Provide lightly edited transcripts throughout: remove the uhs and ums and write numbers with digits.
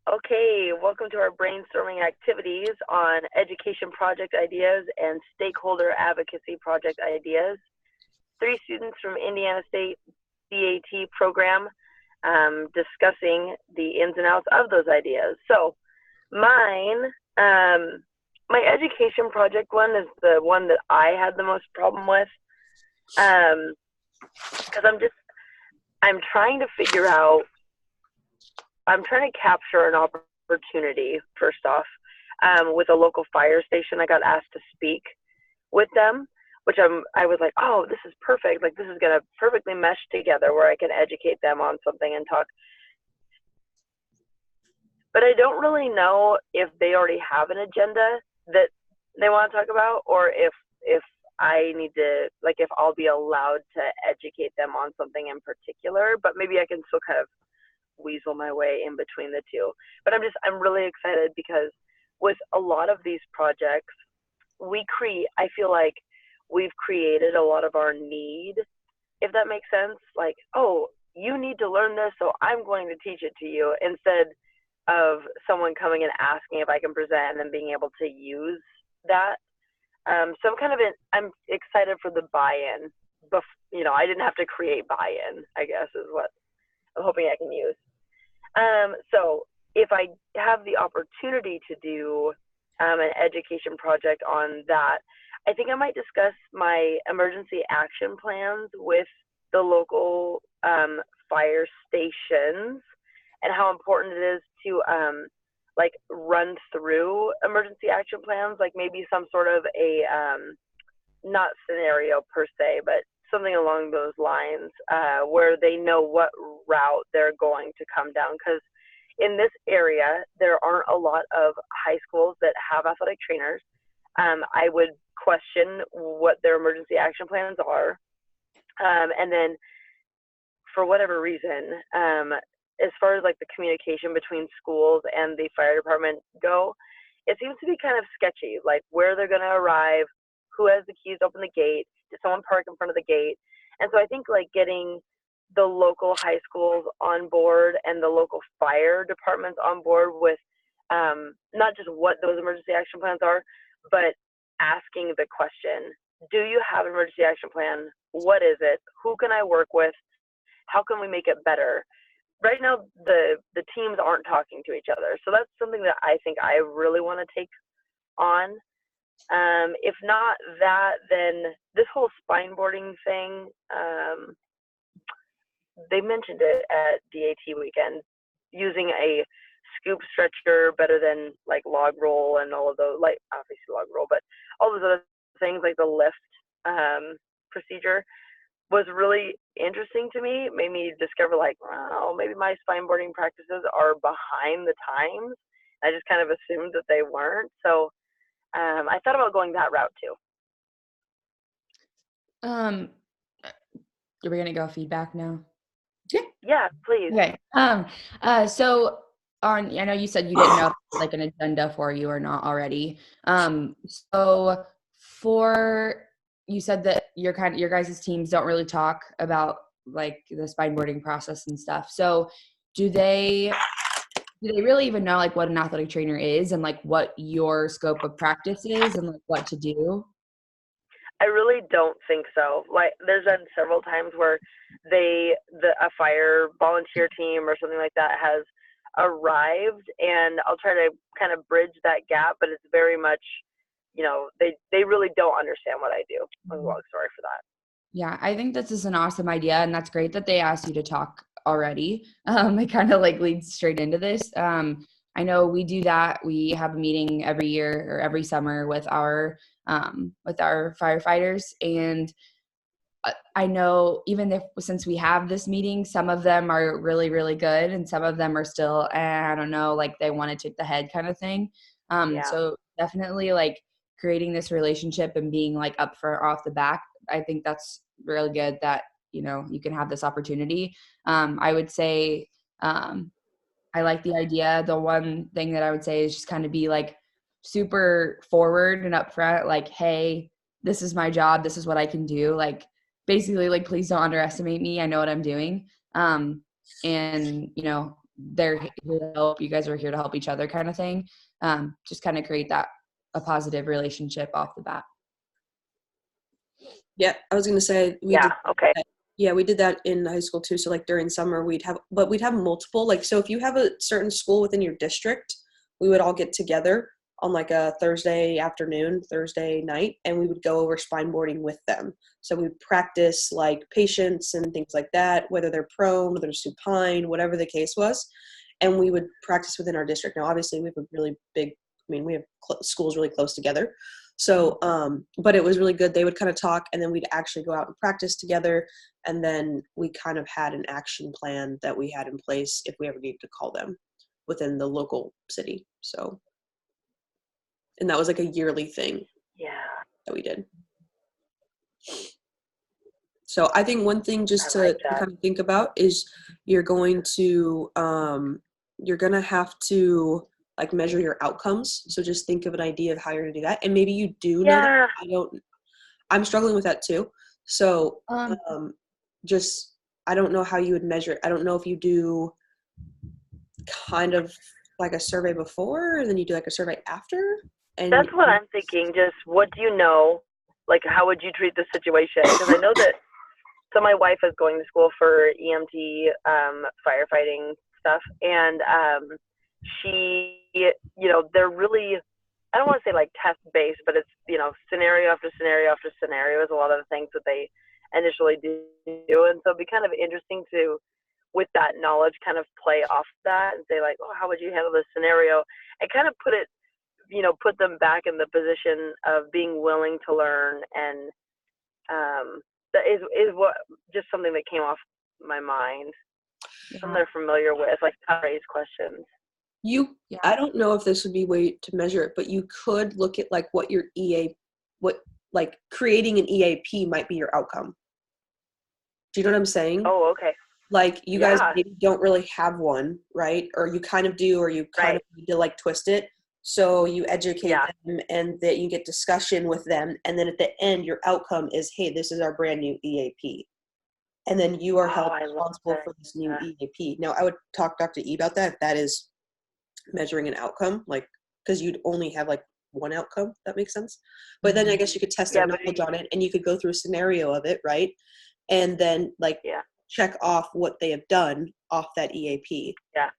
Okay, welcome to our brainstorming activities on education project ideas and stakeholder advocacy project ideas. Three students from Indiana State BAT program discussing the ins and outs of those ideas. So mine, my education project one is the one that I had the most problem with because I'm trying to figure out, I'm trying to capture an opportunity, first off, with a local fire station. I got asked to speak with them, which I was like, oh, this is perfect. Like, this is going to perfectly mesh together where I can educate them on something and talk. But I don't really know if they already have an agenda that they want to talk about, or if I need to, like, if I'll be allowed to educate them on something in particular. But maybe I can still kind of weasel my way in between the two. But I'm really excited because with a lot of these projects, I feel like we've created a lot of our need, if that makes sense. Like, oh, you need to learn this, so I'm going to teach it to you, instead of someone coming and asking if I can present and then being able to use that. So I'm excited for the buy-in. I didn't have to create buy-in, I guess, is what I'm hoping I can use. So if I have the opportunity to do an education project on that, I think I might discuss my emergency action plans with the local fire stations and how important it is to like run through emergency action plans, like maybe some sort of a not scenario per se, but something along those lines, where they know what route they're going to come down. Because in this area, there aren't a lot of high schools that have athletic trainers. I would question what their emergency action plans are. And then for whatever reason, as far as like the communication between schools and the fire department go, it seems to be kind of sketchy, like where they're going to arrive, who has the keys to open the gate, did someone park in front of the gate. And so I think like getting the local high schools on board and the local fire departments on board with not just what those emergency action plans are, but asking the question, do you have an emergency action plan? What is it? Who can I work with? How can we make it better? Right now, the teams aren't talking to each other. So that's something that I think I really want to take on. If not that, then this whole spine boarding thing, they mentioned it at DAT weekend, using a scoop stretcher better than like log roll and all of those, like obviously log roll, but all those other things like the lift procedure was really interesting to me. It made me discover like, wow, maybe my spine boarding practices are behind the times. I just kind of assumed that they weren't. So I thought about going that route too. Are we gonna go feedback now? Yeah, please. Okay. So I know you said you didn't know if it was like an agenda for you or not already. So you said that your guys' teams don't really talk about like the spine boarding process and stuff. So do they really even know like what an athletic trainer is and like what your scope of practice is and like what to do? I really don't think so. Like, there's been several times where a fire volunteer team or something like that has arrived, and I'll try to kind of bridge that gap, but it's very much, they really don't understand what I do. Long story for that. Yeah, I think this is an awesome idea, and that's great that they asked you to talk already. It kind of like leads straight into this. I know we do that. We have a meeting every year or every summer with our firefighters, and I know even since we have this meeting, some of them are really, really good, and some of them are still, I don't know, like they want to take the head kind of thing. Yeah. So definitely like creating this relationship and being like up for off the back. I think that's really good that, you can have this opportunity. I would say I like the idea. The one thing that I would say is just kind of be like super forward and upfront, like, hey, this is my job. This is what I can do. Like, basically, like, please don't underestimate me. I know what I'm doing. And, they're here to help, you guys are here to help each other kind of thing. Just kind of create a positive relationship off the bat. Yeah, I was gonna say we did that in high school too. So like during summer we'd have multiple, like, so if you have a certain school within your district, we would all get together on like a Thursday afternoon, Thursday night, and we would go over spine boarding with them. So we practice like patience and things like that, whether they're prone, whether they're supine, whatever the case was. And we would practice within our district. Now, obviously we have a really big, we have schools really close together. So, but it was really good. They would kind of talk, and then we'd actually go out and practice together. And then we kind of had an action plan that we had in place if we ever needed to call them within the local city. So, and that was like a yearly thing. Yeah. That we did. So I think one thing just to kind of think about is you're going to have to like measure your outcomes. So just think of an idea of how you're gonna do that. And maybe you do know that. I'm struggling with that too. So I don't know how you would measure it. I don't know if you do kind of like a survey before and then you do like a survey after. And that's what I'm thinking. Just what do you know? Like, how would you treat the situation? Because I know that, so my wife is going to school for EMT firefighting stuff. And she, they're really, I don't want to say like test-based, but it's, scenario after scenario after scenario is a lot of the things that they initially do. And so it'd be kind of interesting to, with that knowledge, kind of play off that and say like, oh, how would you handle this scenario? And kind of put put them back in the position of being willing to learn. And that is what, just something that came off my mind. Something they're familiar with, like how to raise questions. I don't know if this would be a way to measure it, but you could look at like what your like creating an EAP might be your outcome. Do you know what I'm saying? Oh, okay. Like you guys maybe don't really have one, right? Or you kind of do, or you kind of need to like twist it. So you educate them and that you get discussion with them. And then at the end, your outcome is, hey, this is our brand new EAP. And then you are held responsible for this new EAP. Now I would talk to Dr. E about that. If that is measuring an outcome, like, because you'd only have like one outcome, that makes sense. But then I guess you could test their knowledge on it, and you could go through a scenario of it, right? And then like check off what they have done off that EAP. Yeah.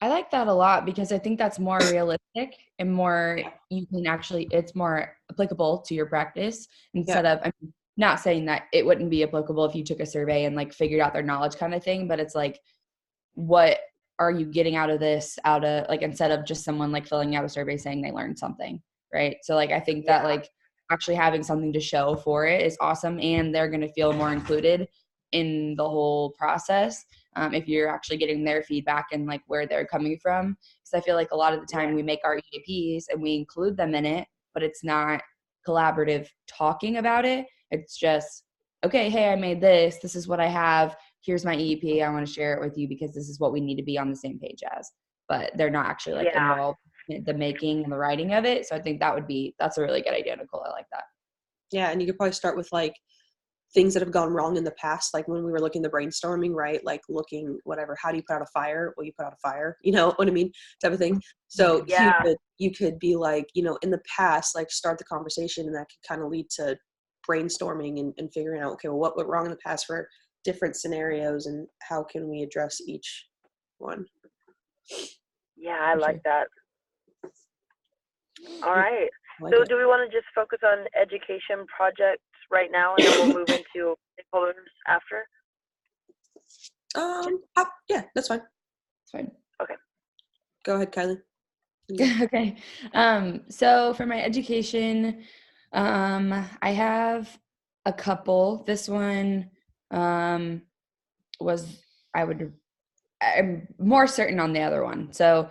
I like that a lot because I think that's more realistic and more, you can actually, it's more applicable to your practice instead of, I'm not saying that it wouldn't be applicable if you took a survey and like figured out their knowledge kind of thing, but it's like, what are you getting out of this, like, instead of just someone like filling out a survey saying they learned something, right? So like, I think that like actually having something to show for it is awesome, and they're going to feel more included in the whole process if you're actually getting their feedback and like where they're coming from. Because I feel like a lot of the time we make our EAPs and we include them in it, but it's not collaborative talking about it. It's just, okay, hey, I made this. This is what I have. Here's my EAP. I want to share it with you because this is what we need to be on the same page as. But they're not actually like involved in the making and the writing of it. So I think that's a really good idea, Nicole. I like that. Yeah, and you could probably start with like things that have gone wrong in the past, like when we were looking the brainstorming, right? Like looking whatever, how do you put out a fire? Well, you put out a fire, you know what I mean? Type of thing. So you could be like, in the past, like start the conversation, and that could kind of lead to brainstorming and figuring out, okay, well, what went wrong in the past for different scenarios and how can we address each one? Yeah, I like that. All right. So do we want to just focus on education projects right now, and then we'll move into stakeholders after? Yeah, that's fine. That's fine. Okay. Go ahead, Kylie. Okay. So for my education, I have a couple. This one I'm more certain on the other one. So,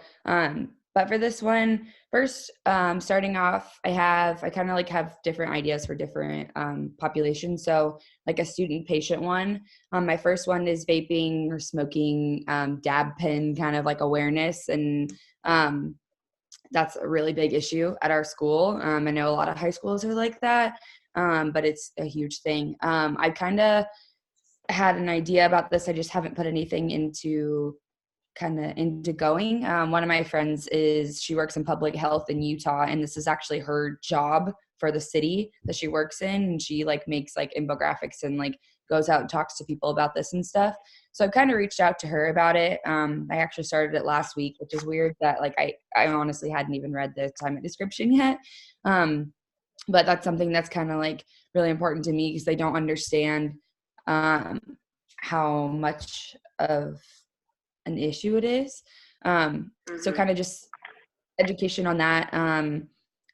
but for this one, first, starting off, I kind of like have different ideas for different populations. So like a student patient one, my first one is vaping or smoking, dab pen kind of like awareness. And that's a really big issue at our school. I know a lot of high schools are like that, but it's a huge thing. I kind of had an idea about this. I just haven't put anything into kind of into going. One of my friends she works in public health in Utah, and this is actually her job for the city that she works in. And she like makes like infographics and like goes out and talks to people about this and stuff. So I kind of reached out to her about it. I actually started it last week, which is weird that like I honestly hadn't even read the assignment description yet. But that's something that's kind of like really important to me because they don't understand how much of an issue it is. So kind of just education on that.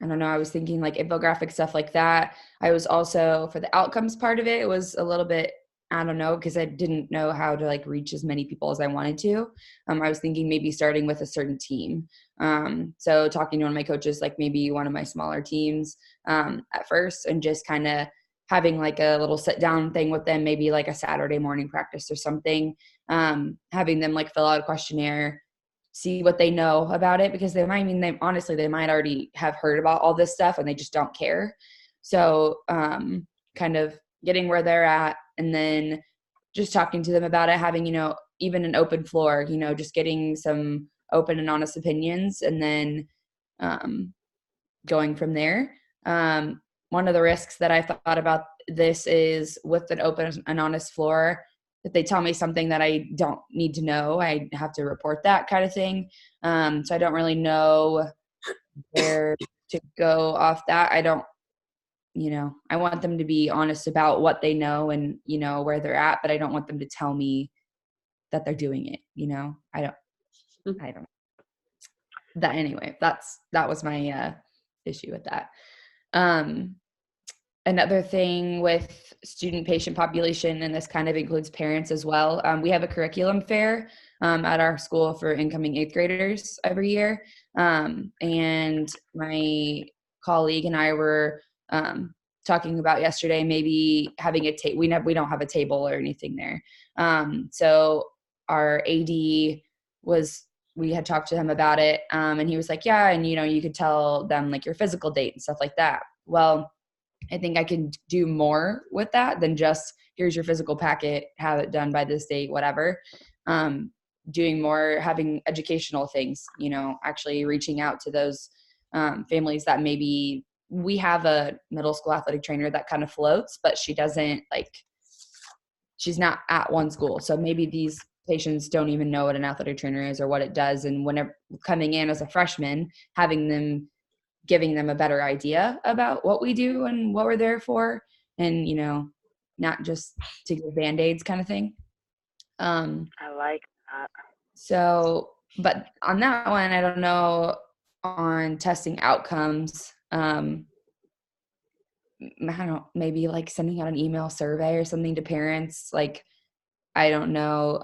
I don't know. I was thinking like infographic stuff like that. I was also, for the outcomes part of it, it was a little bit, I don't know, because I didn't know how to like reach as many people as I wanted to. I was thinking maybe starting with a certain team. So talking to one of my coaches, like maybe one of my smaller teams at first, and just kind of having like a little sit down thing with them, maybe like a Saturday morning practice or something, having them like fill out a questionnaire, see what they know about it, because they might already have heard about all this stuff and they just don't care. So kind of getting where they're at, and then just talking to them about it, having, even an open floor, just getting some open and honest opinions, and then going from there. One of the risks that I thought about this is with an open and honest floor, if they tell me something that I don't need to know, I have to report that kind of thing. So I don't really know where to go off that. I don't, I want them to be honest about what they know and, where they're at, but I don't want them to tell me that they're doing it. I don't. That anyway, that was my issue with that. Another thing with student patient population, and this kind of includes parents as well, we have a curriculum fair at our school for incoming 8th graders every year. And my colleague and I were talking about yesterday maybe having a table. We don't have a table or anything there. So our AD we had talked to him about it, and he was like, yeah, and you could tell them like your physical date and stuff like that. Well, I think I can do more with that than just here's your physical packet, have it done by this date, whatever. Doing more, having educational things, actually reaching out to those families that maybe we have a middle school athletic trainer that kind of floats, but she's not at one school. So maybe these patients don't even know what an athletic trainer is or what it does. And whenever coming in as a freshman, giving them a better idea about what we do and what we're there for, and not just to give band-aids kind of thing. I like that. So, but on that one, I don't know, on testing outcomes, I don't know, maybe like sending out an email survey or something to parents, like, I don't know,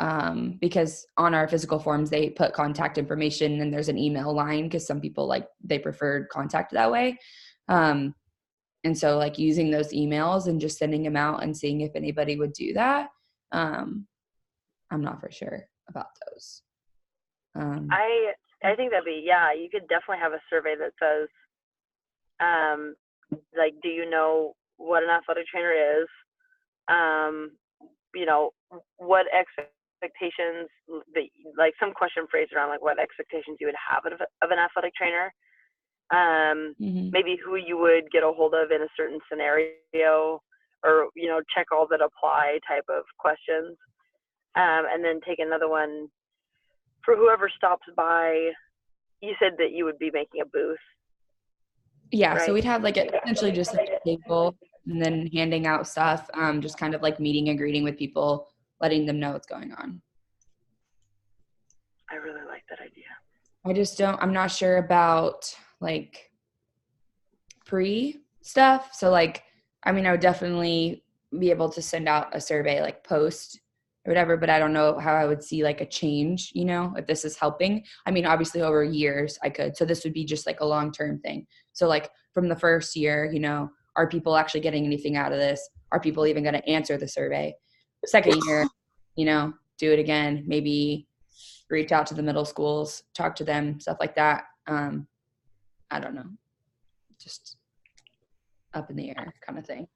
because on our physical forms, they put contact information and there's an email line because some people they preferred contact that way. And so like using those emails and just sending them out and seeing if anybody would do that. I'm not for sure about those. I think you could definitely have a survey that says, do you know what an athletic trainer is? What expectations, some question phrase around what expectations you would have of an athletic trainer. Maybe who you would get a hold of in a certain scenario, or check all that apply type of questions, and then take another one for whoever stops by. You said that you would be making a booth. Yeah, right? So we'd have essentially just a table and then handing out stuff, just kind of meeting and greeting with people, letting them know what's going on. I really like that idea. I'm not sure about pre stuff. So I would definitely be able to send out a survey post or whatever, but I don't know how I would see a change, if this is helping. Obviously over years I could, so this would be just a long-term thing. So from the first year, are people actually getting anything out of this? Are people even going to answer the survey? Second year, do it again, maybe reach out to the middle schools, talk to them, stuff like that. I don't know, just up in the air kind of thing.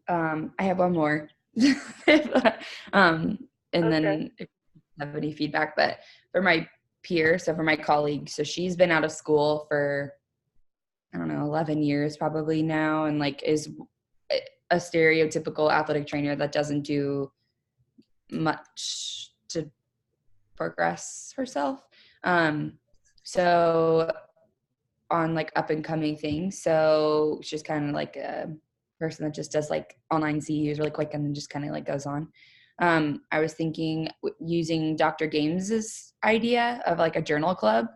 I have one more. And Okay. then if you have any feedback, but for my peer, so for my colleague, so she's been out of school for, I don't know, 11 years probably now, and like is a stereotypical athletic trainer that doesn't do much to progress herself. So on like up and coming things. So she's kind of like a person that just does like online CEUs really quick and then just kind of like goes on. I was thinking using Dr. Games's idea of like a journal club,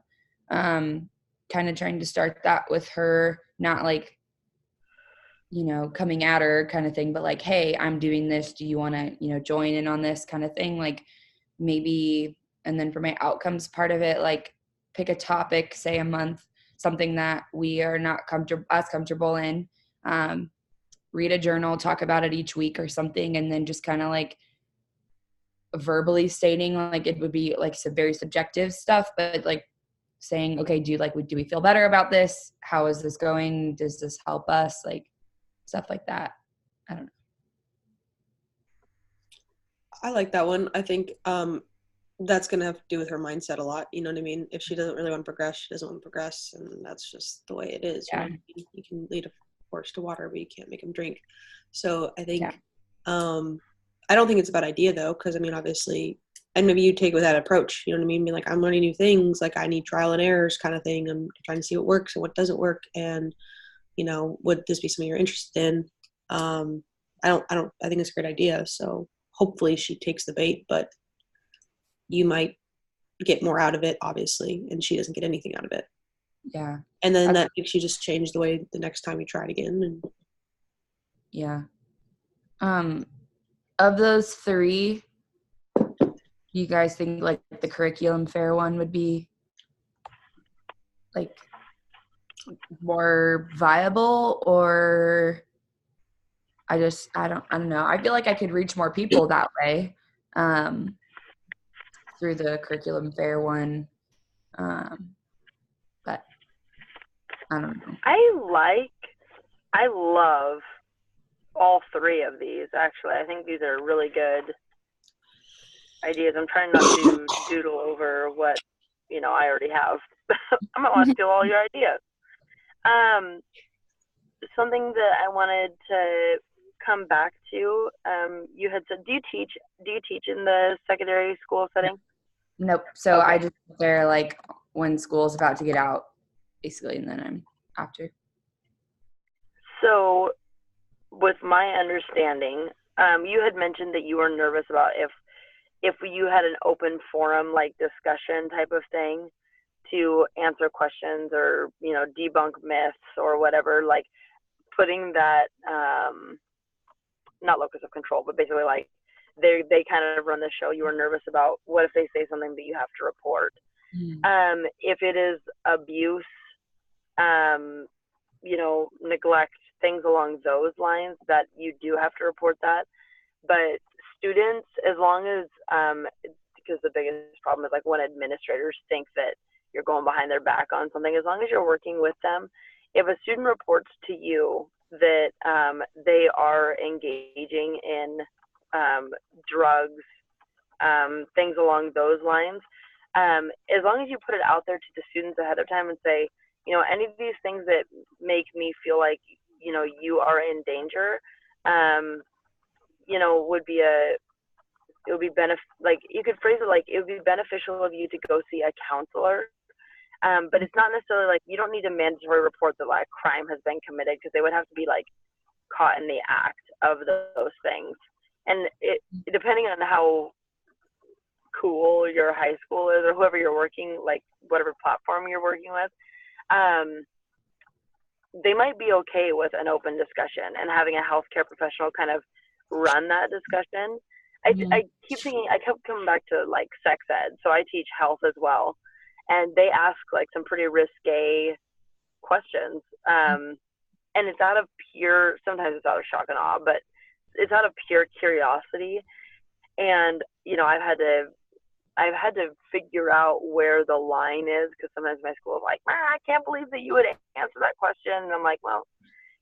kind of trying to start that with her, not like, you know, coming at her kind of thing, but like, hey, I'm doing this. Do you want to, you know, join in on this kind of thing? Like maybe, and then for my outcomes part of it, like pick a topic, say a month, something that we are not comfortable in, read a journal, talk about it each week or something. And then just kind of like verbally stating, like it would be like some very subjective stuff, but like saying, okay, do we feel better about this? How is this going? Does this help us? Like stuff like that. I don't know. I like that one. I think that's going to have to do with her mindset a lot. You know what I mean? If she doesn't really want to progress, she doesn't want to progress. And that's just the way it is. Yeah. You know what I mean? You can lead a horse to water, but you can't make him drink. So I think, Yeah. I don't think it's a bad idea though. Cause I mean, obviously, and maybe you take with that approach, you know what I mean? Be like, I'm learning new things. Like I need trial and errors kind of thing. I'm trying to see what works and what doesn't work. And, you know, would this be something you're interested in? I think it's a great idea. So hopefully she takes the bait, but you might get more out of it, obviously, and she doesn't get anything out of it. Yeah. And then that makes you just change the way the next time you try it again. And yeah. Of those three, you guys think like the curriculum fair one would be like more viable, or I don't know. I feel like I could reach more people that way, through the curriculum fair one. But I don't know. I love all three of these, actually. I think these are really good ideas. I'm trying not to doodle over what, you know, I already have. I might want to steal all your ideas. Something that I wanted to come back to, you had said, do you teach in the secondary school setting? Nope. So Okay. I just there like when school's about to get out, basically, and then I'm after. So with my understanding, you had mentioned that you were nervous about if you had an open forum, like discussion type of thing, to answer questions or, you know, debunk myths or whatever, like putting that, not locus of control, but basically like they kind of run the show. You were nervous about what if they say something that you have to report. If it is abuse, you know, neglect, things along those lines, that you do have to report that. But students, as long as, because the biggest problem is like when administrators think that you're going behind their back on something, as long as you're working with them, if a student reports to you that they are engaging in drugs, things along those lines, as long as you put it out there to the students ahead of time and say, you know, any of these things that make me feel like, you know, you are in danger, you know, it would be like you could phrase it like it would be beneficial of you to go see a counselor. But it's not necessarily like you don't need a mandatory report that like crime has been committed, because they would have to be like caught in the act of those things. And it, depending on how cool your high school is or whoever you're working, like whatever platform you're working with, they might be okay with an open discussion and having a healthcare professional kind of run that discussion. I keep thinking, I kept coming back to like sex ed. So I teach health as well. And they ask like some pretty risque questions. And it's out of pure, sometimes it's out of shock and awe, but it's out of pure curiosity. And, you know, I've had to figure out where the line is, because sometimes my school is like, I can't believe that you would answer that question. And I'm like, well,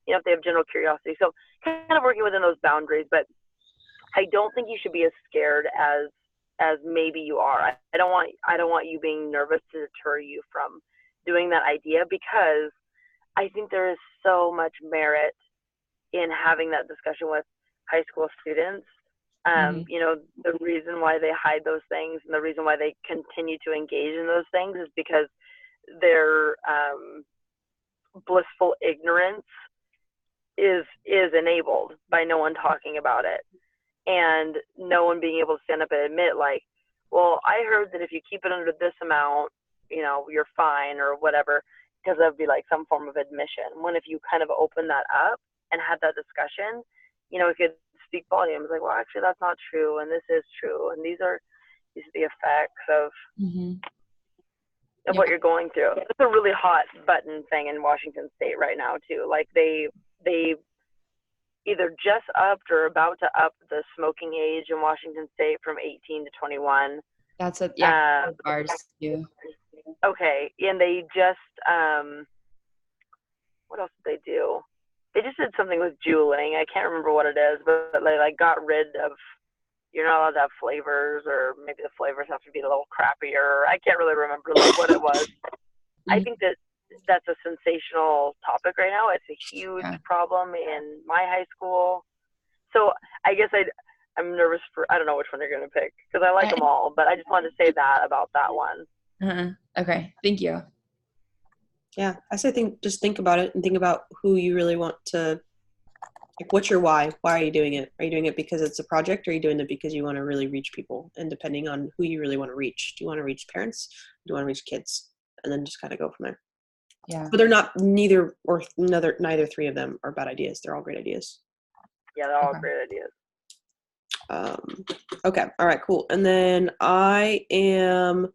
you know, if they have general curiosity. So kind of working within those boundaries. But I don't think you should be as scared as maybe you are. I don't want you being nervous to deter you from doing that idea, because I think there is so much merit in having that discussion with high school students. You know, the reason why they hide those things and the reason why they continue to engage in those things is because their blissful ignorance is enabled by no one talking about it, and no one being able to stand up and admit, like, well, I heard that if you keep it under this amount, you know, you're fine or whatever, because that would be like some form of admission. When if you kind of open that up and had that discussion, you know, it could speak volumes, like, well, actually that's not true, and this is true, and these are the effects of what you're going through. It's a really hot button thing in Washington State right now too. Like they either just upped or about to up the smoking age in Washington State from 18 to 21. That's ours too. Okay, and they just what else did they do? They just did something with juuling. I can't remember what it is, but they like got rid of, you're not allowed to have flavors, or maybe the flavors have to be a little crappier. I can't really remember like what it was. I think that's a sensational topic right now. It's a huge problem in my high school. So I guess I'm nervous for, I don't know which one you're going to pick, because I like them all, but I just wanted to say that about that one. Okay, thank you. Yeah, I say just think about it and think about who you really want to, like, what's your why? Why are you doing it? Are you doing it because it's a project, or are you doing it because you want to really reach people? And depending on who you really want to reach, do you want to reach parents? Do you want to reach kids? And then just kind of go from there. Yeah. But they're not, neither three of them are bad ideas. They're all great ideas. Yeah, they're all great ideas. Okay. All right, cool. And then I'm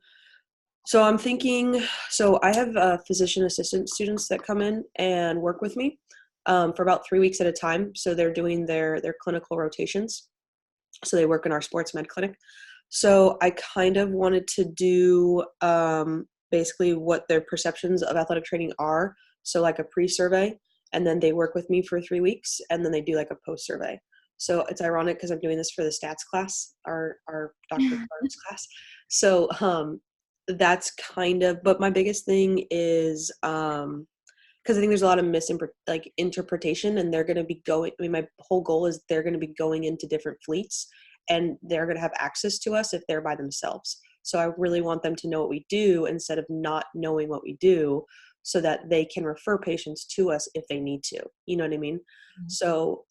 thinking, so I have physician assistant students that come in and work with me for about 3 weeks at a time. So they're doing their clinical rotations. So they work in our sports med clinic. So I kind of wanted to do basically what their perceptions of athletic training are. So like a pre-survey, and then they work with me for 3 weeks, and then they do like a post-survey. So it's ironic because I'm doing this for the stats class, our Dr. Clark's class. So that's kind of, but my biggest thing is because I think there's a lot of interpretation, and they're going to be going, I mean, my whole goal is they're going to be going into different fleets, and they're going to have access to us if they're by themselves. So I really want them to know what we do instead of not knowing what we do, so that they can refer patients to us if they need to. You know what I mean? Mm-hmm. So,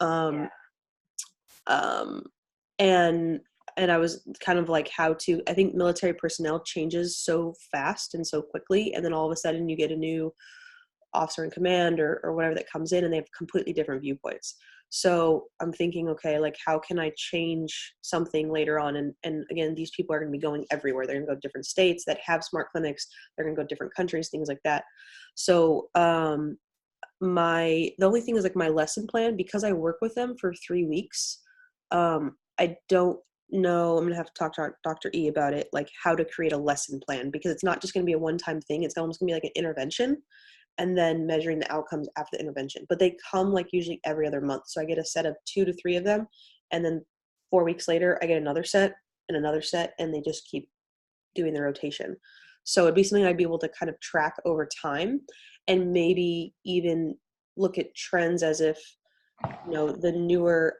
and I was kind of like I think military personnel changes so fast and so quickly, and then all of a sudden you get a new officer in command or whatever that comes in, and they have completely different viewpoints. So I'm thinking, okay, like how can I change something later on? And again, these people are going to be going everywhere. They're going to go to different states that have smart clinics. They're going to go to different countries, things like that. So the only thing is like my lesson plan, because I work with them for 3 weeks. I don't know, I'm going to have to talk to Dr. E about it, like how to create a lesson plan, because it's not just going to be a one-time thing. It's almost going to be like an intervention, and then measuring the outcomes after the intervention. But they come like usually every other month. So I get a set of 2 to 3 of them. And then 4 weeks later, I get another set, and they just keep doing the rotation. So it'd be something I'd be able to kind of track over time, and maybe even look at trends as if, the newer,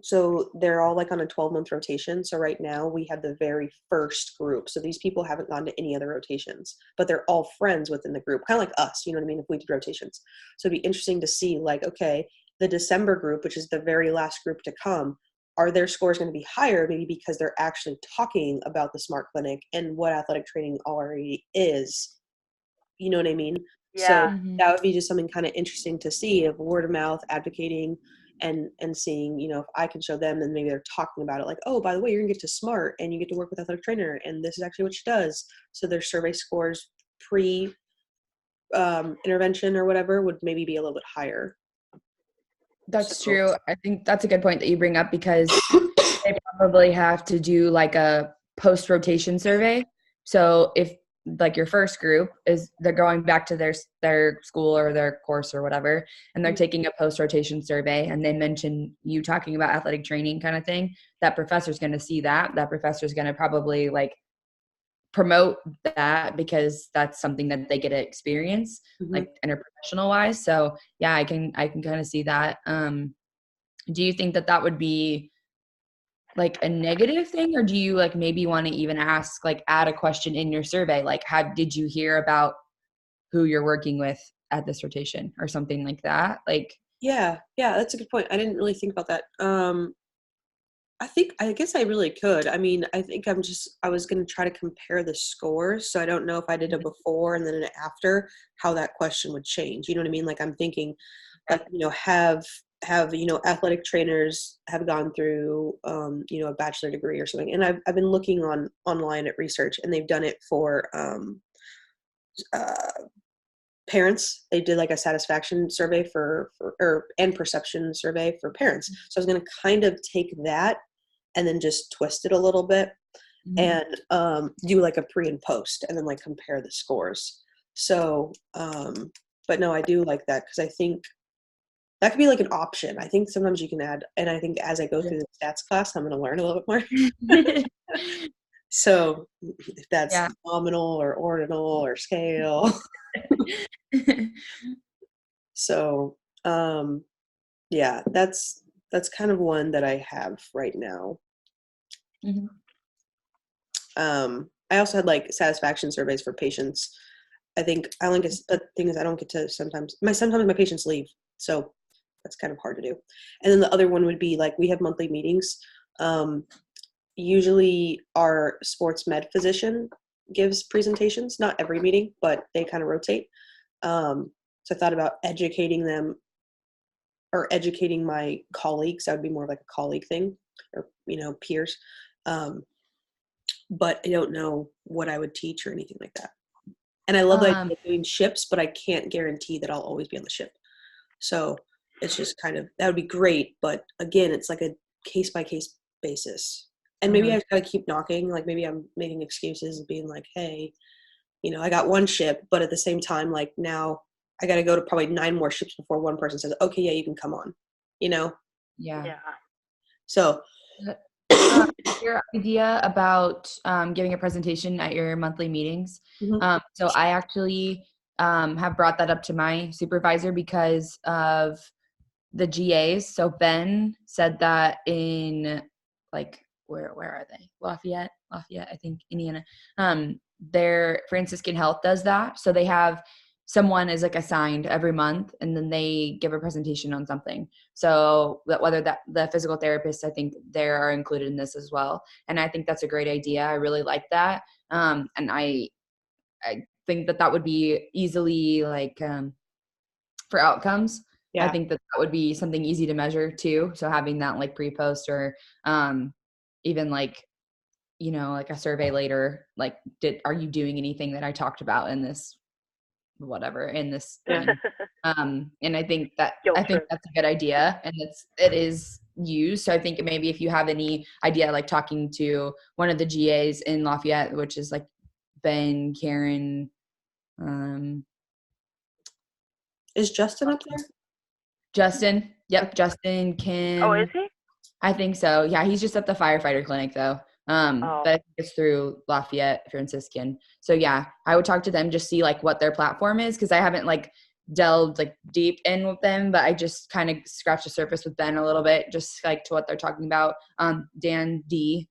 so they're all like on a 12-month rotation. So right now we have the very first group. So these people haven't gone to any other rotations, but they're all friends within the group, kind of like us, you know what I mean, if we did rotations. So it'd be interesting to see like, okay, the December group, which is the very last group to come, are their scores going to be higher, maybe because they're actually talking about the smart clinic and what athletic training already is, you know what I mean? Yeah. So that would be just something kind of interesting to see, of word of mouth, advocating, and seeing, if I can show them, and maybe they're talking about it like, oh, by the way, you're gonna get to SMART and you get to work with athletic trainer, and this is actually what she does. So their survey scores pre intervention or whatever would maybe be a little bit higher. That's true. I think that's a good point that you bring up, because they probably have to do like a post-rotation survey. So if like your first group is they're going back to their school or their course or whatever, and they're taking a post-rotation survey, and they mention you talking about athletic training kind of thing, that professor's going to see that professor's going to probably like promote that because that's something that they get to experience like interprofessional wise. So yeah, I can kind of see that. Do you think that would be like a negative thing, or do you like maybe want to even ask, like add a question in your survey, like did you hear about who you're working with at this rotation or something like that? Like yeah, that's a good point. I didn't really think about that. I guess I really could. I mean, I think I was going to try to compare the scores. So I don't know if I did a before and then an after, how that question would change. You know what I mean? Like I'm thinking, like, have athletic trainers have gone through, a bachelor degree or something. And I've been looking online at research, and they've done it for parents. They did like a satisfaction survey and perception survey for parents. So I was going to kind of take that and then just twist it a little bit and do like a pre and post and then like compare the scores. So, but no, I do like that because I think that could be like an option. I think sometimes you can add, and I think as I go through the stats class, I'm going to learn a little bit more. So if that's nominal or ordinal or scale. So, yeah, that's kind of one that I have right now. I also had like satisfaction surveys for patients. I think I only get, the thing is I don't get to sometimes my patients leave. So that's kind of hard to do. And then the other one would be like, we have monthly meetings. Usually our sports med physician gives presentations, not every meeting, but they kind of rotate. So I thought about educating them or educating my colleagues. That would be more like a colleague thing or, peers. But I don't know what I would teach or anything like that. And I love the idea of doing ships, but I can't guarantee that I'll always be on the ship. So it's just kind of, that would be great. But again, it's like a case by case basis. And maybe I just gotta keep knocking. Like maybe I'm making excuses and being like, hey, I got one ship, but at the same time, like now I got to go to probably 9 more ships before one person says, okay, yeah, you can come on, Yeah. So your idea about giving a presentation at your monthly meetings. So I actually have brought that up to my supervisor because of the GAs. So Ben said that in like, where are they? Lafayette, I think, Indiana. Their Franciscan Health does that. So they have someone is like assigned every month, and then they give a presentation on something. So whether that the physical therapists, I think they are included in this as well. And I think that's a great idea. I really like that. And I think that would be easily like for outcomes. I think that would be something easy to measure too. So having that like pre-post or even like, like a survey later, like are you doing anything that I talked about in this whatever in this thing? And I think that's a good idea, and it is used. So I think maybe if you have any idea, like talking to one of the GAs in Lafayette, which is like Ben, Karen, is Justin up there? Justin. Yep. Justin, Kim. Oh, is he? I think so. Yeah. He's just at the firefighter clinic though. But I think it's through Lafayette Franciscan. So yeah, I would talk to them, just see like what their platform is. Cause I haven't like delved like deep in with them, but I just kind of scratched the surface with Ben a little bit, just like to what they're talking about. Dan D,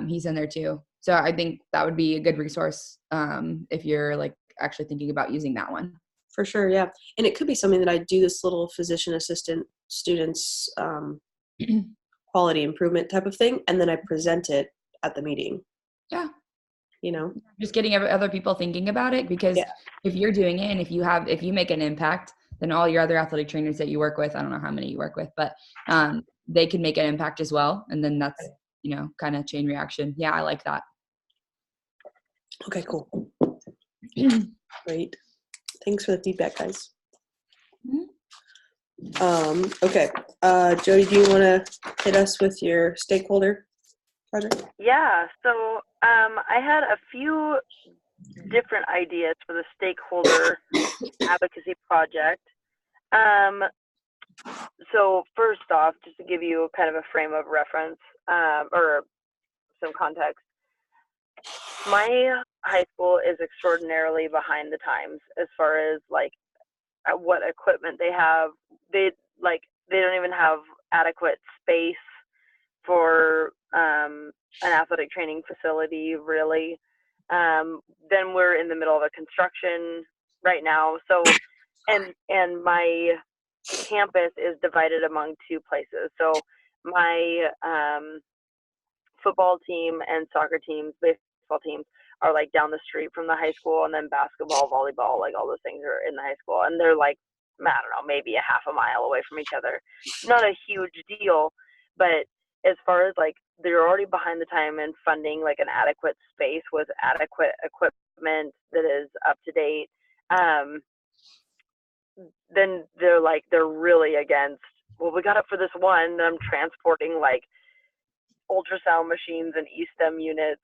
he's in there too. So I think that would be a good resource. If you're like actually thinking about using that one. For sure, yeah. And it could be something that I do this little physician assistant students quality improvement type of thing, and then I present it at the meeting. Yeah. Just getting other people thinking about it, because if you're doing it and if you make an impact, then all your other athletic trainers that you work with, I don't know how many you work with, but they can make an impact as well. And then that's, kind of chain reaction. Yeah, I like that. Okay, cool. Great. Thanks for the feedback, guys. Okay. Jody, do you want to hit us with your stakeholder project? Yeah. So I had a few different ideas for the stakeholder advocacy project. So first off, just to give you kind of a frame of reference, or some context, my high school is extraordinarily behind the times as far as like what equipment they have. They don't even have adequate space for an athletic training facility, really. Then we're in the middle of a construction right now. So, and my campus is divided among two places. So my football team and soccer teams, baseball teams, are like down the street from the high school, and then basketball, volleyball, like all those things are in the high school, and they're like, I don't know, maybe a half a mile away from each other. Not a huge deal, but as far as like they're already behind the time in funding like an adequate space with adequate equipment that is up to date, then they're really against, well, we got it for this one, and I'm transporting like ultrasound machines and e-stem units,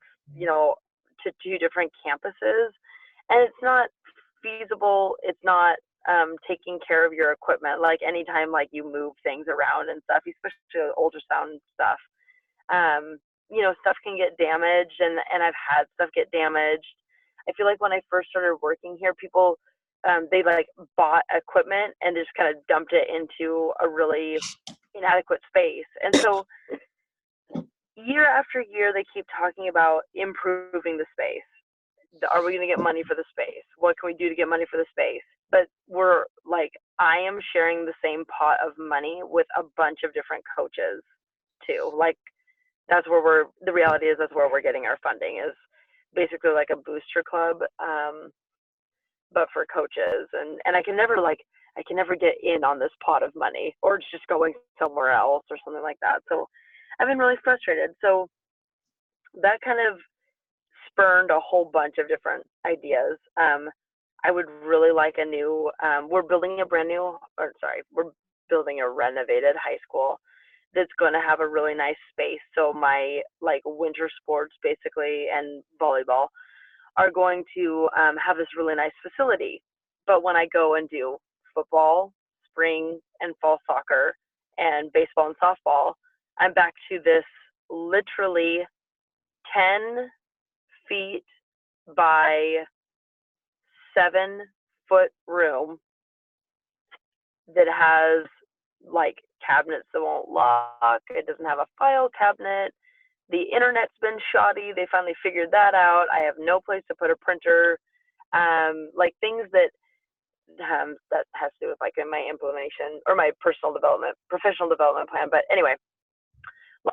to two different campuses, and it's not feasible. It's not taking care of your equipment. Like anytime like you move things around and stuff, especially ultrasound stuff, stuff can get damaged, and I've had stuff get damaged. I feel like when I first started working here, people they like bought equipment and just kind of dumped it into a really inadequate space, and so year after year, they keep talking about improving the space. Are we going to get money for the space? What can we do to get money for the space? But we're like, I am sharing the same pot of money with a bunch of different coaches too. Like that's where the reality is that's where we're getting our funding, is basically like a booster club, but for coaches. And I can never get in on this pot of money, or it's just going somewhere else or something like that. So I've been really frustrated. So that kind of spurned a whole bunch of different ideas. I would really like we're building a renovated high school that's going to have a really nice space. So my like winter sports basically and volleyball are going to have this really nice facility. But when I go and do football, spring and fall soccer, and baseball and softball, I'm back to this literally 10 feet by 7-foot room that has like cabinets that won't lock. It doesn't have a file cabinet. The internet's been shoddy. They finally figured that out. I have no place to put a printer. Like things that has to do with like in my implementation or my professional development plan. But anyway,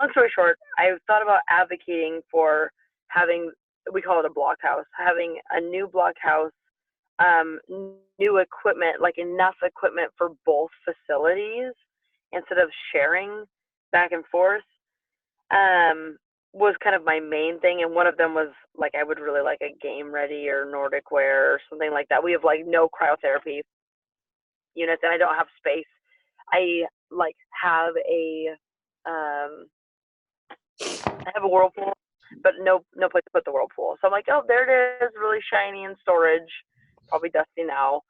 long story short, I thought about advocating for having, we call it a block house, having a new block house, new equipment, like enough equipment for both facilities instead of sharing back and forth, was kind of my main thing. And one of them was like, I would really like a Game Ready or Nordic Wear or something like that. We have like no cryotherapy units, and I don't have space. I like have I have a whirlpool, but no place to put the whirlpool. So I'm like, oh, there it is, really shiny in storage, probably dusty now,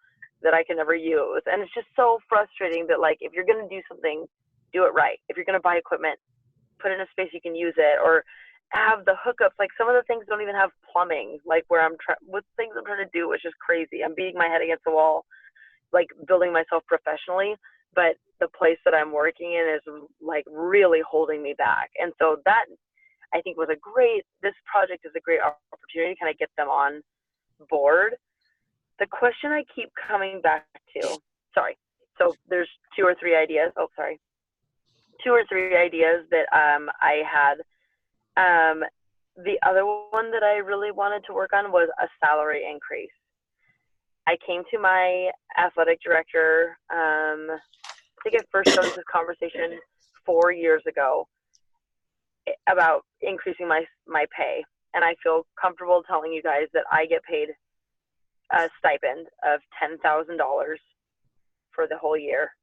that I can never use. And it's just so frustrating that like, if you're going to do something, do it right. If you're going to buy equipment, put it in a space you can use it, or have the hookups. Like some of the things don't even have plumbing, like where with things I'm trying to do, which is crazy. I'm beating my head against the wall, like building myself professionally, but the place that I'm working in is like really holding me back. And so that, I think, this project is a great opportunity to kind of get them on board. The question I keep coming back to, so there's two or three ideas that I had. The other one that I really wanted to work on was a salary increase. I came to my athletic director, I think I first started this conversation 4 years ago about increasing my pay. And I feel comfortable telling you guys that I get paid a stipend of $10,000 for the whole year.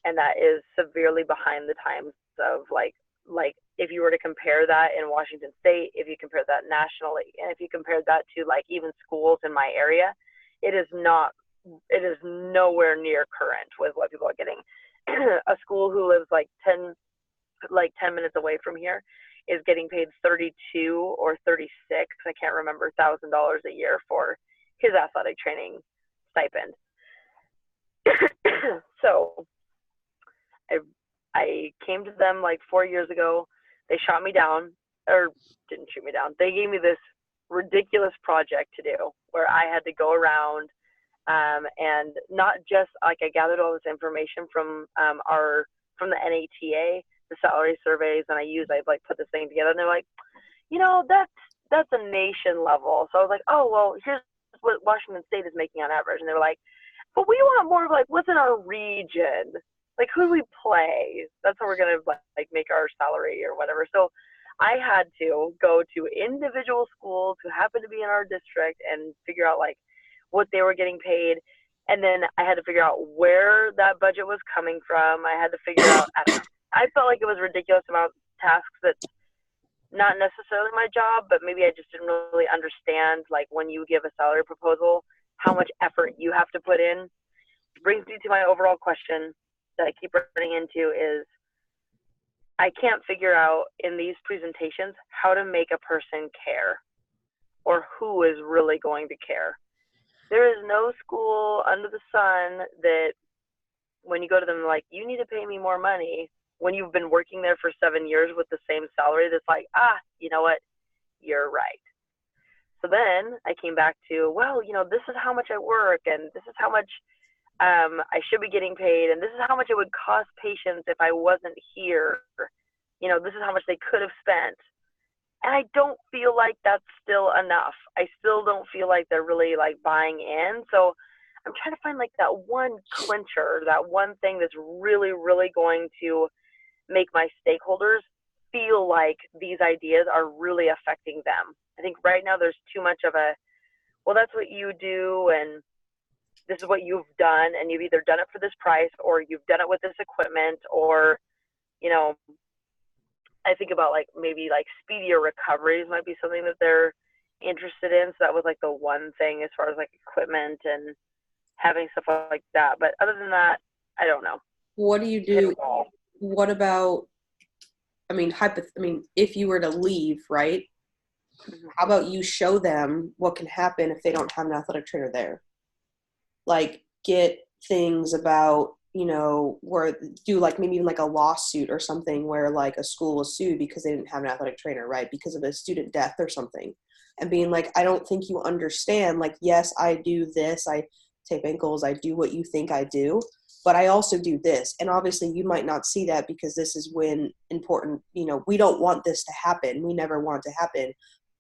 And that is severely behind the times of like like if you were to compare that in Washington State, if you compare that nationally, and if you compare that to like even schools in my area, it is nowhere near current with what people are getting. A school who lives like 10 minutes away from here is getting paid 32 or 36, I can't remember, $1,000 a year for his athletic training stipend. So I came to them like 4 years ago. They shot me down, or didn't shoot me down. They gave me this ridiculous project to do where I had to go around and not just like I gathered all this information from from the NATA, the salary surveys, and I like put this thing together, and they're like, that's a nation level. So I was like, oh well, here's what Washington State is making on average, and they were like, but we want more of like what's in our region, like who do we play? That's how we're gonna like make our salary or whatever. So I had to go to individual schools who happen to be in our district and figure out like what they were getting paid. And then I had to figure out where that budget was coming from. I had to figure out, I felt like it was a ridiculous amount of tasks that's not necessarily my job, but maybe I just didn't really understand, like when you give a salary proposal, how much effort you have to put in. Brings me to my overall question that I keep running into is, I can't figure out in these presentations how to make a person care or who is really going to care. There is no school under the sun that when you go to them, like, you need to pay me more money when you've been working there for 7 years with the same salary, that's like, you know what, you're right. So then I came back to, well, this is how much I work, and this is how much I should be getting paid, and this is how much it would cost patients if I wasn't here. This is how much they could have spent. And I don't feel like that's still enough. I still don't feel like they're really like buying in. So I'm trying to find like that one clincher, that one thing that's really, really going to make my stakeholders feel like these ideas are really affecting them. I think right now there's too much of a, well, that's what you do, and this is what you've done, and you've either done it for this price or you've done it with this equipment, or, I think about like maybe like speedier recoveries might be something that they're interested in. So that was like the one thing as far as like equipment and having stuff like that. But other than that, I don't know. What do you do? What about, if you were to leave, right? Mm-hmm. How about you show them what can happen if they don't have an athletic trainer there? Like get things about, where do like maybe even like a lawsuit or something where like a school was sued because they didn't have an athletic trainer, right? Because of a student death or something. And being like, I don't think you understand, like, yes, I do this, I tape ankles, I do what you think I do, but I also do this. And obviously you might not see that because this is when important, we don't want this to happen. We never want it to happen.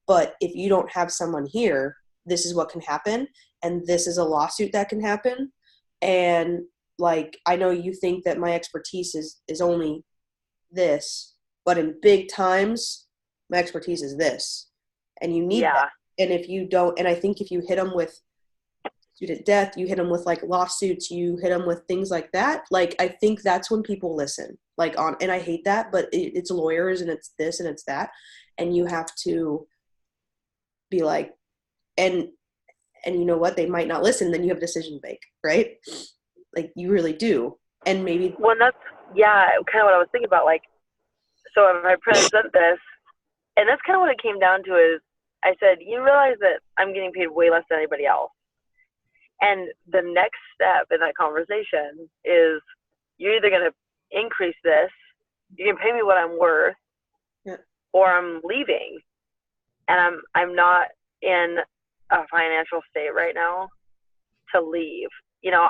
But if you don't have someone here, this is what can happen. And this is a lawsuit that can happen. And like, I know you think that my expertise is only this, but in big times, my expertise is this. And you need that. And if you don't, and I think if you hit them with student death, you hit them with like lawsuits, you hit them with things like that, like, I think that's when people listen, like and I hate that, but it's lawyers and it's this and it's that. And you have to be like, and you know what, they might not listen, then you have a decision to make, right? Like you really do. And maybe that's kind of what I was thinking about. Like, so if I present this, and that's kind of what it came down to, is I said, you realize that I'm getting paid way less than anybody else, and the next step in that conversation is you're either going to increase this, you can pay me what I'm worth, or I'm leaving. And I'm not in a financial state right now to leave.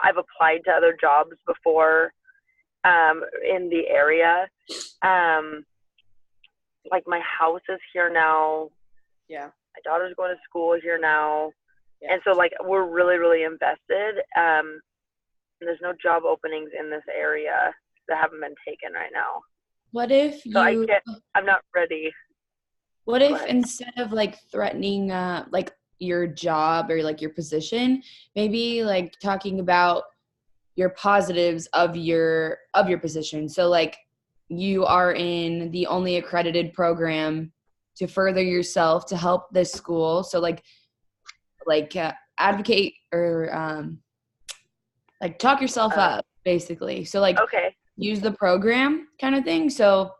I've applied to other jobs before in the area. Like my house is here now. Yeah. My daughter's going to school here now. Yeah. And so like we're really, really invested. And there's no job openings in this area that haven't been taken right now. What if I'm not ready. What if instead of like threatening like your job or like your position, maybe like talking about your positives of your position? So like you are in the only accredited program to further yourself to help this school. So advocate or like talk yourself up basically. So like Okay. use the program kind of thing. So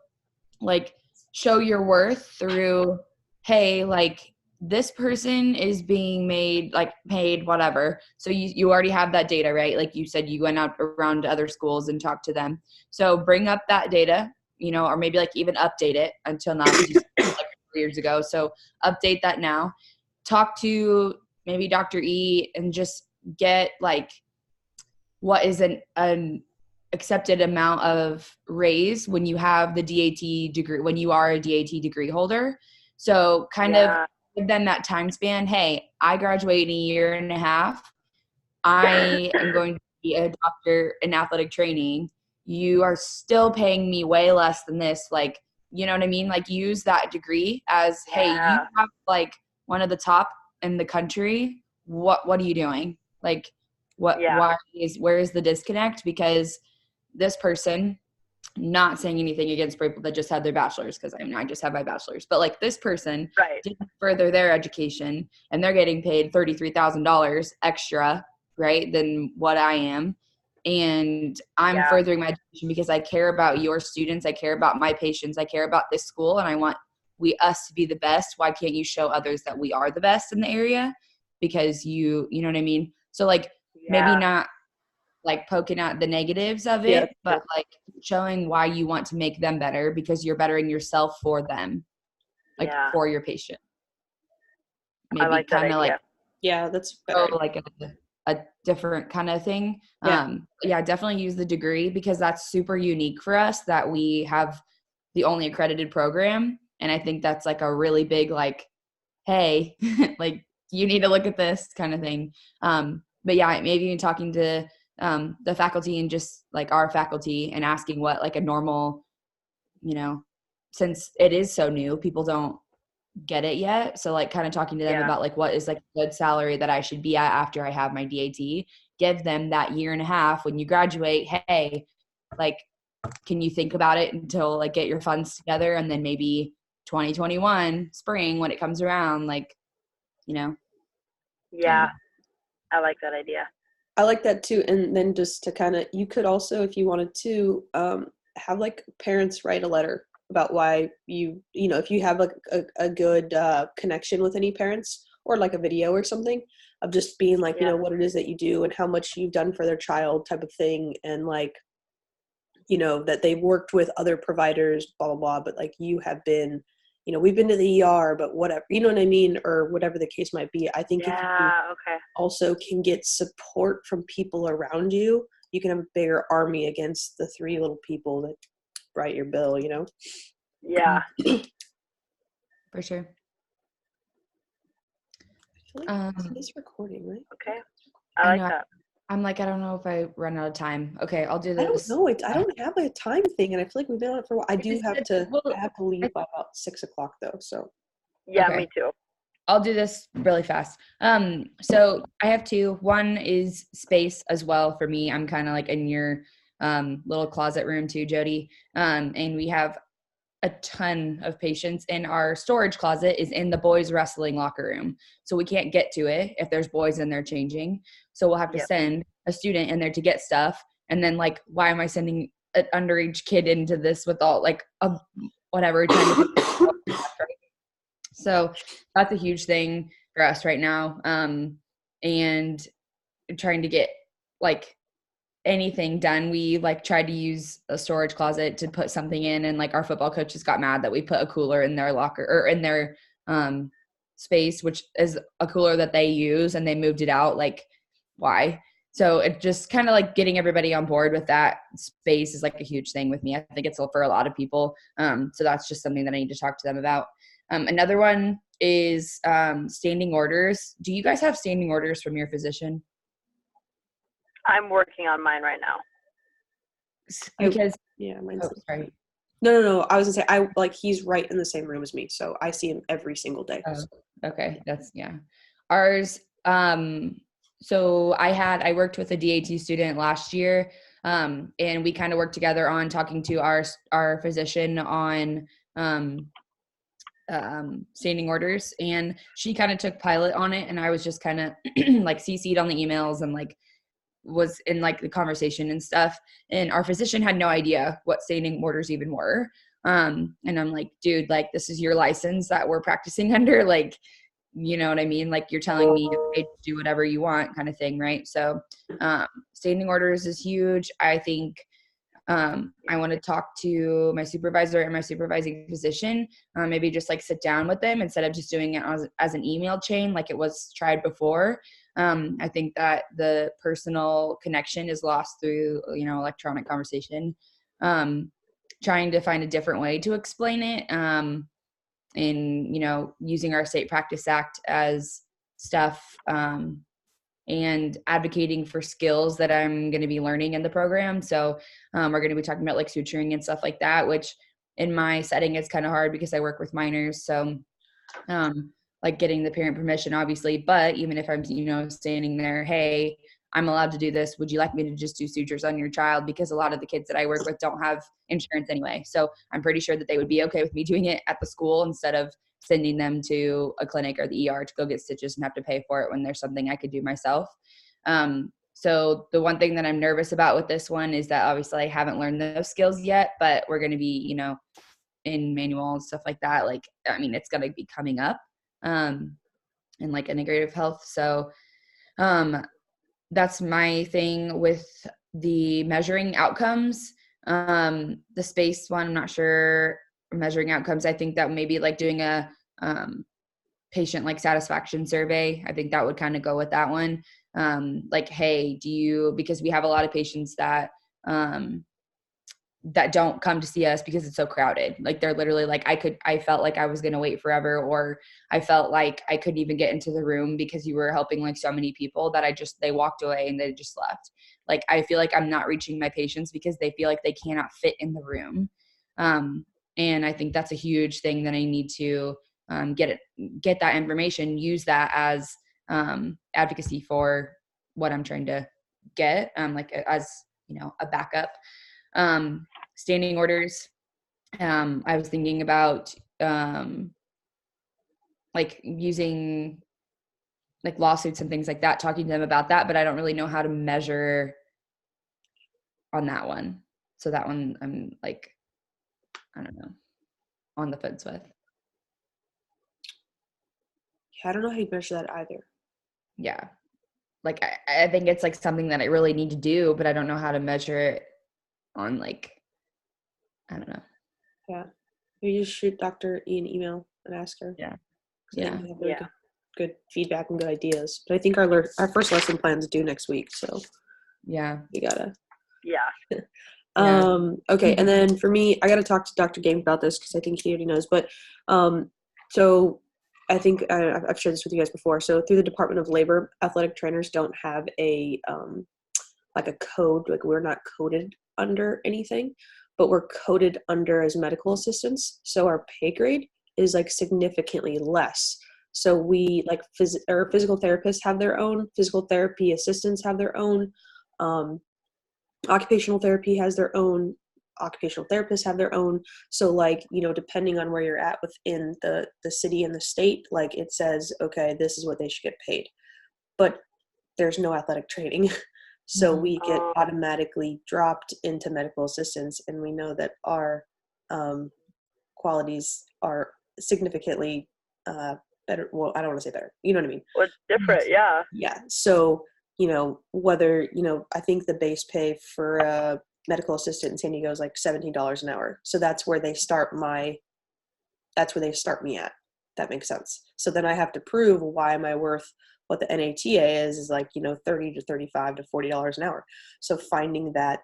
like show your worth through, hey, like this person is being made like paid whatever. So you already have that data, right? Like you said, you went out around to other schools and talked to them. So bring up that data, you know, or maybe like even update it until now, because you said like 4 years ago. So update that now. Talk to maybe Dr. E and just get like what is an accepted amount of raise when you have the DAT degree, when you are a DAT degree holder. So kind of give them that time span. Hey, I graduate in a year and a half. I am going to be a doctor in athletic training. You are still paying me way less than this. Like, you know what I mean? Like use that degree as, hey, you have like one of the top in the country. What are you doing? Like, where is the disconnect? Because this person, not saying anything against people that just had their bachelor's, because I just have my bachelor's, but like this person didn't further their education and they're getting paid $33,000 extra, right, than what I am. And I'm furthering my education because I care about your students. I care about my patients. I care about this school and I want us to be the best. Why can't you show others that we are the best in the area? Because you know what I mean? So like maybe not like poking at the negatives of it, but like showing why you want to make them better because you're bettering yourself for them, like for your patient. Maybe like kind of like, that's better. Like a different kind of thing. Definitely use the degree because that's super unique for us that we have the only accredited program. And I think that's like a really big, like, hey, like you need to look at this kind of thing. But yeah, maybe even talking to the faculty and just like our faculty and asking what like a normal, you know, since it is so new, people don't get it yet. So like kind of talking to them about like what is like a good salary that I should be at after I have my DAT, give them that year and a half when you graduate. Hey, like, can you think about it until like get your funds together and then maybe 2021 spring when it comes around, like, you know. I like that idea. I like that too. And then just to kind of, you could also, if you wanted to, have like parents write a letter about why if you have a good connection with any parents, or like a video or something of just being like, you know, what it is that you do and how much you've done for their child type of thing. And like, you know, that they've worked with other providers, blah, blah, blah. But like you have been, you know, we've been to the ER, but whatever, you know what I mean? Or whatever the case might be. I think if you also can get support from people around you, you can have a bigger army against the three little people that write your bill, you know? Yeah. For sure. I feel like it's recording, right? Okay. I like that. I'm like, I don't know if I run out of time. Okay, I'll do this. I don't know. I don't have a time thing, and I feel like we've been on it for a while. I have to leave by about 6 o'clock though. So. Yeah, me too. I'll do this really fast. So I have two. One is space as well for me. I'm kind of like in your little closet room too, Jody. And we have a ton of patients, and our storage closet is in the boys' wrestling locker room. So we can't get to it if there's boys in there changing. So we'll have to send a student in there to get stuff. And then like, why am I sending an underage kid into this with all like whatever? So that's a huge thing for us right now. And trying to get like anything done. We like tried to use a storage closet to put something in, and like our football coaches got mad that we put a cooler in their locker or in their space, which is a cooler that they use, and they moved it out. Like, why? So it just kind of like getting everybody on board with that space is like a huge thing with me. I think it's for a lot of people. So that's just something that I need to talk to them about. Another one is standing orders. Do you guys have standing orders from your physician? I'm working on mine right now. Because mine's sorry. No. I was gonna say he's right in the same room as me, so I see him every single day. Oh, okay, that's Ours. So I worked with a DAT student last year. And we kind of worked together on talking to our physician on standing orders, and she kind of took pilot on it, and I was just kind of like CC'd on the emails and like was in like the conversation and stuff. And our physician had no idea what standing orders even were. And I'm like, dude, like this is your license that we're practicing under, like, you know what I mean? Like you're telling me to do whatever you want kind of thing. Right. So standing orders is huge. I think I want to talk to my supervisor and my supervising physician, maybe just like sit down with them instead of just doing it as an email chain like it was tried before. I think that the personal connection is lost through, you know, electronic conversation. Trying to find a different way to explain it, and, you know, using our State Practice Act as stuff, and advocating for skills that I'm going to be learning in the program. So we're going to be talking about like suturing and stuff like that, which in my setting is kind of hard because I work with minors. So like getting the parent permission, obviously, but even if I'm, you know, standing there, hey, I'm allowed to do this. Would you like me to just do sutures on your child? Because a lot of the kids that I work with don't have insurance anyway. So I'm pretty sure that they would be okay with me doing it at the school instead of sending them to a clinic or the ER to go get stitches and have to pay for it when there's something I could do myself. So the one thing that I'm nervous about with this one is that obviously I haven't learned those skills yet, but we're going to be, you know, in manual and stuff like that. Like, I mean, it's going to be coming up, in like integrative health. So, that's my thing with the measuring outcomes. The space one, I'm not sure measuring outcomes. I think that maybe like doing a patient like satisfaction survey. I think that would kind of go with that one. Like, hey, because we have a lot of patients that that don't come to see us because it's so crowded. Like they're literally like, I felt like I was going to wait forever, or I felt like I couldn't even get into the room because you were helping like so many people that they walked away and they just left. Like, I feel like I'm not reaching my patients because they feel like they cannot fit in the room. And I think that's a huge thing that I need to get that information, use that as advocacy for what I'm trying to get, like as, you know, a backup. Standing orders. I was thinking about like using like lawsuits and things like that, talking to them about that, but I don't really know how to measure on that one. So that one I'm like, I don't know, on the fence with. Yeah, I don't know how you measure that either. Yeah. Like I think it's like something that I really need to do, but I don't know how to measure it on like, I don't know. Yeah. You just shoot Dr. E an email and ask her. Yeah. Yeah. Have really good feedback and good ideas. But I think our first lesson plan is due next week, so yeah, we gotta. Yeah. Okay, and then for me, I gotta talk to Dr. Games about this because I think he already knows. But so I think I've shared this with you guys before. So through the Department of Labor, athletic trainers don't have a like a code. Like we're not coded under anything, but we're coded under as medical assistants. So our pay grade is like significantly less. So we like physical therapists have their own, physical therapy assistants have their own, occupational therapy has their own, occupational therapists have their own. So like, you know, depending on where you're at within the city and the state, like it says, okay, this is what they should get paid. But there's no athletic training. So we get automatically dropped into medical assistants, and we know that our qualities are significantly better. Well, I don't want to say better. You know what I mean? Well, it's different, yeah. Yeah. So, you know, whether, you know, I think the base pay for a medical assistant in San Diego is like $17 an hour. So that's where they start me at. That makes sense. So then I have to prove why am I worth what the NATA is like, you know, $30 to $35 to $40 an hour. So finding that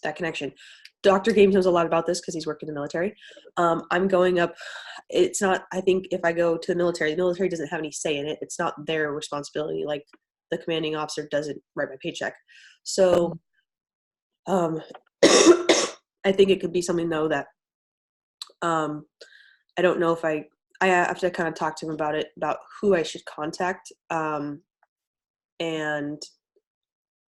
that connection. Dr. Games knows a lot about this because he's worked in the military. I'm going up. It's not, I think if I go to the military doesn't have any say in it. It's not their responsibility. Like the commanding officer doesn't write my paycheck. So I think it could be something though that I don't know if I have to kind of talk to him about it, about who I should contact, and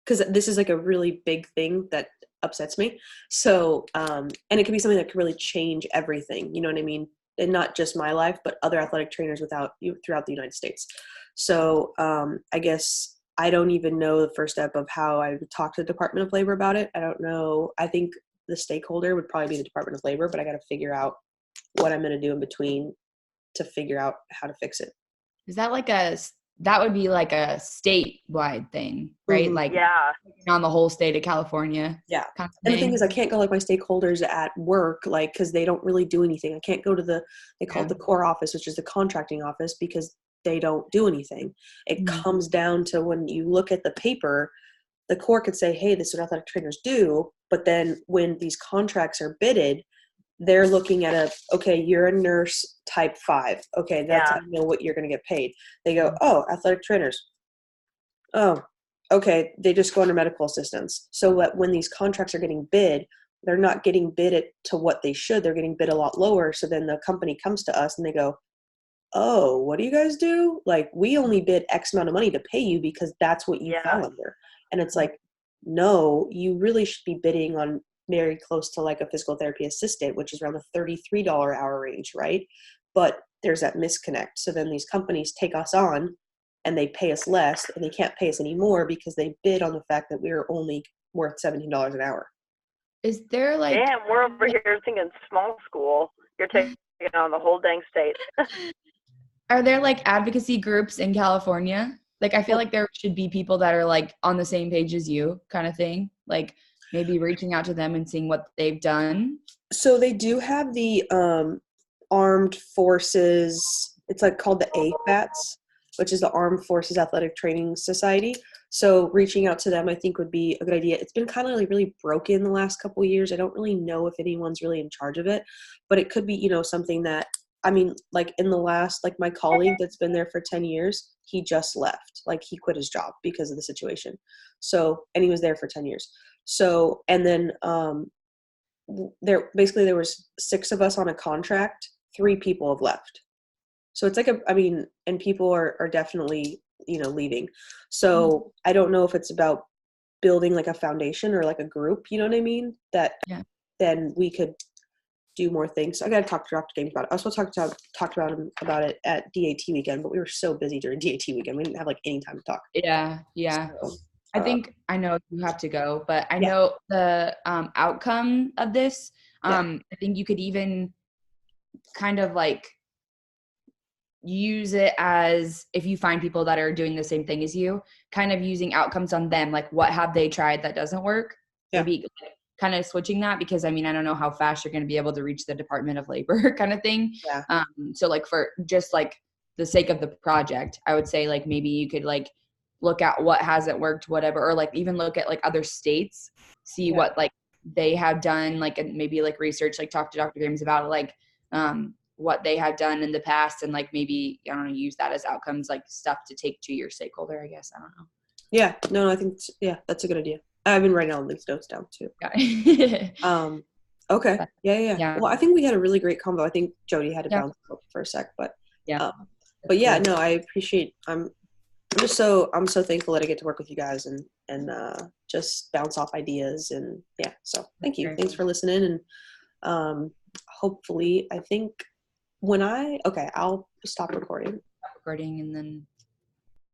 because this is like a really big thing that upsets me. So, and it could be something that could really change everything. You know what I mean? And not just my life, but other athletic trainers throughout the United States. So, I guess I don't even know the first step of how I would talk to the Department of Labor about it. I don't know. I think the stakeholder would probably be the Department of Labor, but I got to figure out what I'm going to do in between to figure out how to fix it. Is that that would be like a statewide thing, right? Mm-hmm. Like on the whole state of California. Yeah. Kind of and the thing is, I can't go like my stakeholders at work, like, cause they don't really do anything. I can't go to they call it the core office, which is the contracting office, because they don't do anything. It comes down to when you look at the paper, the core could say, hey, this is what athletic trainers do. But then when these contracts are bidded, they're looking at okay, you're a nurse type 5. Okay, that's I know what you're going to get paid. They go, oh, athletic trainers. Oh, okay, they just go under medical assistants. So that when these contracts are getting bid, they're not getting bid to what they should. They're getting bid a lot lower. So then the company comes to us and they go, oh, what do you guys do? Like, we only bid X amount of money to pay you because that's what you fell under. And it's like, no, you really should be bidding on very close to like a physical therapy assistant, which is around the $33 hour range, right? But there's that misconnect. So then these companies take us on and they pay us less, and they can't pay us anymore because they bid on the fact that we're only worth $17 an hour. Is there like... Damn, we're over here thinking small school. You're taking on the whole dang state. Are there like advocacy groups in California? Like, I feel like there should be people that are like on the same page as you kind of thing. Like maybe reaching out to them and seeing what they've done. So they do have the armed forces. It's like called the AFATS, which is the Armed Forces Athletic Training Society. So reaching out to them, I think, would be a good idea. It's been kind of like really broken the last couple of years. I don't really know if anyone's really in charge of it, but it could be, something that, I mean, like in the last, like my colleague that's been there for 10 years, he just left. Like he quit his job because of the situation. So, and he was there for 10 years. So, and then there was 6 of us on a contract. 3 people have left. So it's like and people are definitely, leaving. So I don't know if it's about building like a foundation or like a group, you know what I mean? That then we could do more things. So I got to talk to Dr. Games about it. I was supposed to talk about it at DAT weekend, but we were so busy during DAT weekend. We didn't have like any time to talk. Yeah. So, I think I know you have to go, but I know the outcome of this. I think you could even kind of like use it as, if you find people that are doing the same thing as you, kind of using outcomes on them, like what have they tried that doesn't work? Maybe kind of switching that, because I don't know how fast you're going to be able to reach the Department of Labor kind of thing. So like for just like the sake of the project, I would say like maybe you could like look at what hasn't worked, whatever, or like even look at like other states, see what like they have done, like, and maybe like research, like talk to Dr. Grahams about it, like what they have done in the past, and like maybe, I don't know, use that as outcomes, like stuff to take to your stakeholder, I guess. I don't know. Yeah, no, I think, that's a good idea. I've been writing all these notes down too. Okay. Yeah. Well, I think we had a really great convo. I think Jody had to bounce for a sec, but no, I appreciate, I'm so thankful that I get to work with you guys and just bounce off ideas, and so thank you. Thanks for listening. And hopefully, I think I'll stop recording. And then